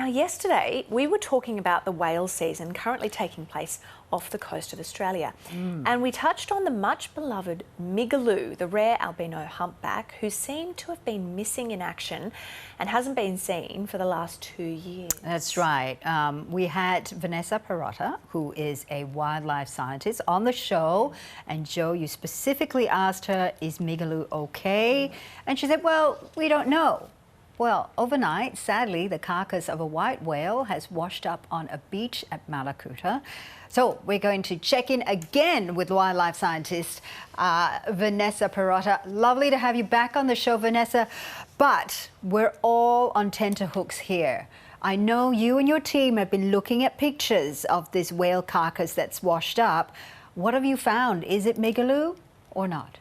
Now, yesterday we were talking about the whale season currently taking place off the coast of Australia. And we touched on the much beloved Migaloo, the rare albino humpback, who seemed to have been missing in action and hasn't been seen for the last 2 years. That's right. We had Vanessa Pirotta, who is a wildlife scientist, on the show. And Joe, you specifically asked her, is Migaloo okay? And she said, well, we don't know. Well, overnight, sadly, the carcass of a white whale has washed up on a beach at Malakuta. So we're going to check in again with wildlife scientist Vanessa Pirotta. Lovely to have you back on the show, Vanessa. But we're all on tenterhooks here. I know you and your team have been looking at pictures of this whale carcass that's washed up. What have you found? Is it Migaloo or not?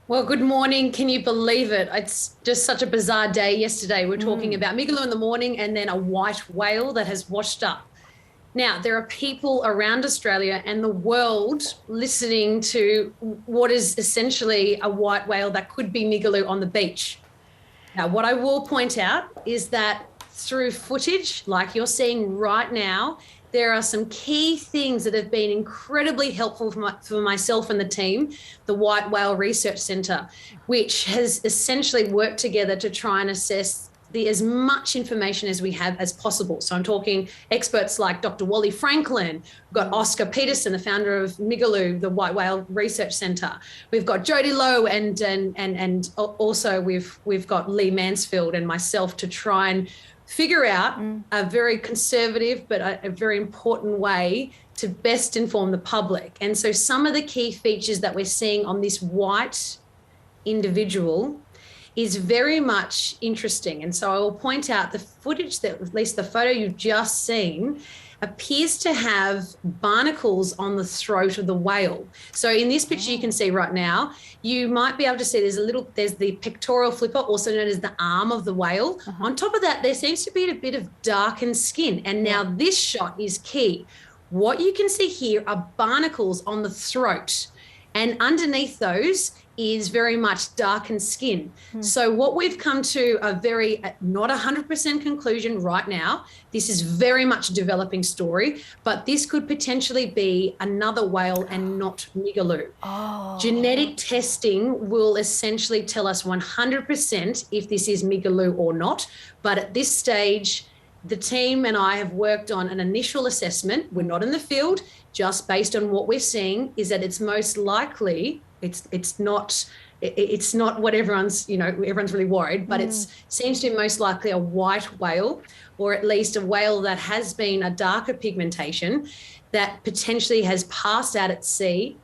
Well, good morning. Can you believe it? It's just such a bizarre day. Yesterday, we're talking about Migaloo in the morning and then a white whale that has washed up. Now, there are people around Australia and the world listening to what is essentially a white whale that could be Migaloo on the beach. Now, what I will point out is that through footage like you're seeing right now, there are some key things that have been incredibly helpful for myself and the team, the White Whale Research Centre, which has essentially worked together to try and assess as much information as we have as possible. So I'm talking experts like Dr. Wally Franklin, we've got Oscar Peterson, the founder of Migaloo, the White Whale Research Centre. We've got Jodie Lowe and also we've got Lee Mansfield and myself to try and figure out a very conservative but a very important way to best inform the public. And so some of the key features that we're seeing on this white individual is very much interesting. And so I will point out the footage that, at least the photo you've just seen, appears to have barnacles on the throat of the whale. So in this picture you can see right now, you might be able to see there's the pectoral flipper, also known as the arm of the whale. On top of that, there seems to be a bit of darkened skin. And now this shot is key. What you can see here are barnacles on the throat, and underneath those is very much darkened skin. So what we've come to a very not 100% conclusion right now. This is very much a developing story, but this could potentially be another whale and not Migaloo. Genetic testing will essentially tell us 100% if this is Migaloo or not. But at this stage, the team and I have worked on an initial assessment. We're not in the field, just based on what we're seeing is that it's most likely it's not what everyone's really worried, but it seems to be most likely a white whale, or at least a whale that has been a darker pigmentation that potentially has passed out at sea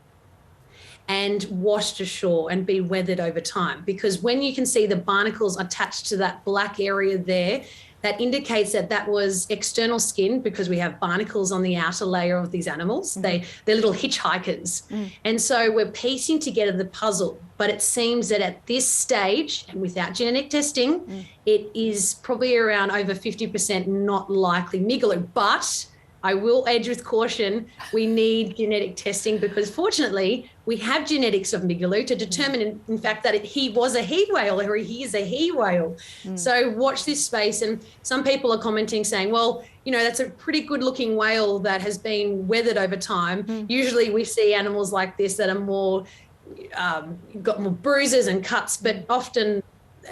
and washed ashore and be weathered over time. Because when you can see the barnacles attached to that black area there, that indicates that that was external skin, because we have barnacles on the outer layer of these animals. They're little hitchhikers. And so we're piecing together the puzzle. But it seems that at this stage, and without genetic testing, it is probably around over 50% not likely Migaloo. But I will edge with caution, we need genetic testing, because fortunately we have genetics of Migaloo to determine in fact that he was a he whale, or he is a he whale. So watch this space. And some people are commenting saying, well, that's a pretty good looking whale that has been weathered over time. Usually we see animals like this that are more, got more bruises and cuts, but often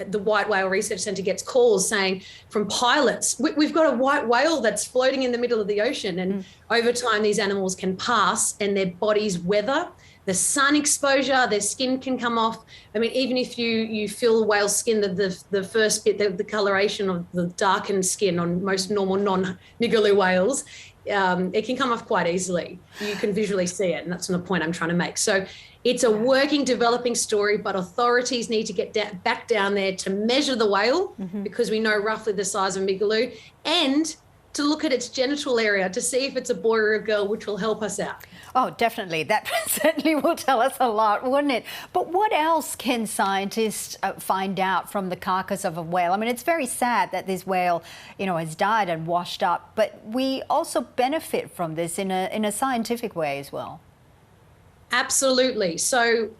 the White Whale Research Centre gets calls saying from pilots, we've got a white whale that's floating in the middle of the ocean, and over time these animals can pass and their bodies weather, the sun exposure, their skin can come off. I mean, even if you feel the whale's skin, the first bit, the coloration of the darkened skin on most normal non-Migaloo whales, it can come off quite easily. You can visually see it, and that's the point I'm trying to make. So it's a working, developing story, but authorities need to get back down there to measure the whale, because we know roughly the size of Migaloo, and to look at its genital area to see if it's a boy or a girl, which will help us out. Oh, definitely. That certainly will tell us a lot, wouldn't it? But what else can scientists find out from the carcass of a whale? I mean, it's very sad that this whale, has died and washed up, but we also benefit from this in a scientific way as well. Absolutely. So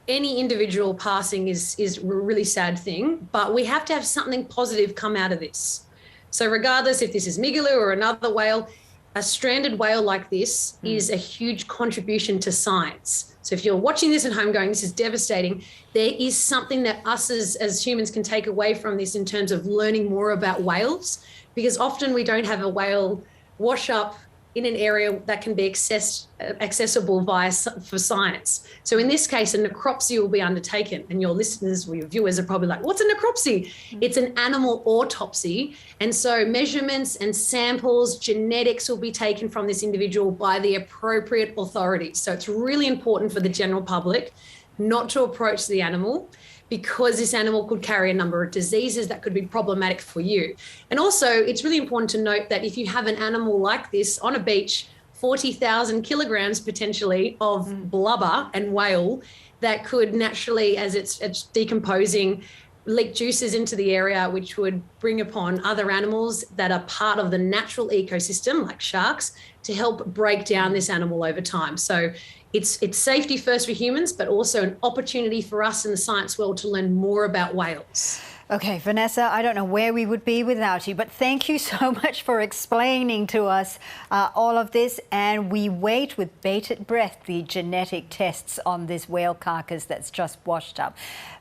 any individual passing is a really sad thing, but we have to have something positive come out of this. So regardless if this is Migaloo or another whale, a stranded whale like this is a huge contribution to science. So if you're watching this at home going, this is devastating, there is something that us as humans can take away from this in terms of learning more about whales, because often we don't have a whale wash up in an area that can be accessible for science. So in this case, a necropsy will be undertaken, and your listeners or your viewers are probably like, what's a necropsy? It's an animal autopsy. And so measurements and samples, genetics will be taken from this individual by the appropriate authorities. So it's really important for the general public not to approach the animal, because this animal could carry a number of diseases that could be problematic for you. And also, it's really important to note that if you have an animal like this on a beach, 40,000 kilograms potentially of blubber and whale that could naturally, as it's decomposing, leak juices into the area, which would bring upon other animals that are part of the natural ecosystem, like sharks, to help break down this animal over time. So it's safety first for humans, but also an opportunity for us in the science world to learn more about whales. Okay, Vanessa, I don't know where we would be without you, but thank you so much for explaining to us all of this. And we wait with bated breath the genetic tests on this whale carcass that's just washed up.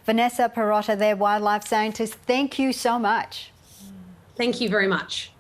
Vanessa Pirotta, their wildlife scientist, thank you so much. Thank you very much.